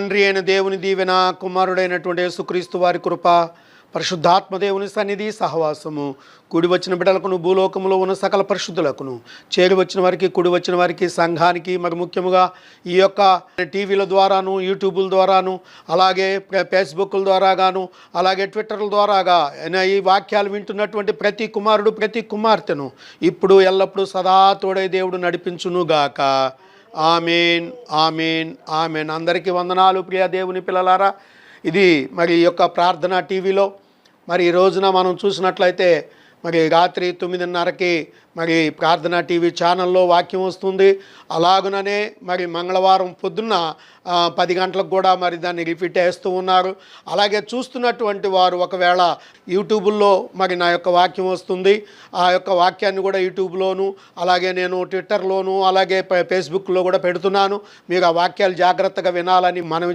తండ్రి అయిన దేవుని దీవెన, కుమారుడైనటువంటి యేసుక్రీస్తు వారి కృప, పరిశుద్ధాత్మ దేవుని సన్నిధి సహవాసము కూడి వచ్చిన బిడ్డలకును, భూలోకములో ఉన్న సకల పరిశుద్ధులకును, చేరి వచ్చిన వారికి, కూడి వచ్చిన వారికి, సంఘానికి, మరి ముఖ్యముగా ఈ యొక్క టీవీల ద్వారాను, యూట్యూబుల ద్వారాను, అలాగే ఫేస్బుక్ల ద్వారా గాను, అలాగే ట్విట్టర్ల ద్వారాగా ఈ వాక్యాలు వింటున్నటువంటి ప్రతి కుమారుడు, ప్రతి కుమార్తెను ఇప్పుడు ఎల్లప్పుడూ సదా తోడై దేవుడు నడిపించునుగాక. ఆమేన్, ఆమేన్, ఆమేన్. అందరికీ వందనాలు ప్రియ దేవుని పిల్లలారా. ఇది మరి ఈ యొక్క ప్రార్థన టీవీలో మరి ఈ రోజున మనం చూసినట్లయితే మరి రాత్రి 9:30కి మరి ప్రార్థన టీవీ ఛానల్లో వాక్యం వస్తుంది. అలాగుననే మరి మంగళవారం పొద్దున్న 10 గంటలకు కూడా మరి దాన్ని రిపీట్ చేస్తూ ఉన్నారు. అలాగే చూస్తున్నటువంటి వారు ఒకవేళ యూట్యూబుల్లో మరి నా యొక్క వాక్యం వస్తుంది. ఆ యొక్క వాక్యాన్ని కూడా యూట్యూబ్లోను, అలాగే నేను ట్విట్టర్లోను, అలాగే ఫేస్బుక్లో కూడా పెడుతున్నాను. మీరు ఆ వాక్యాలు జాగ్రత్తగా వినాలని మనవి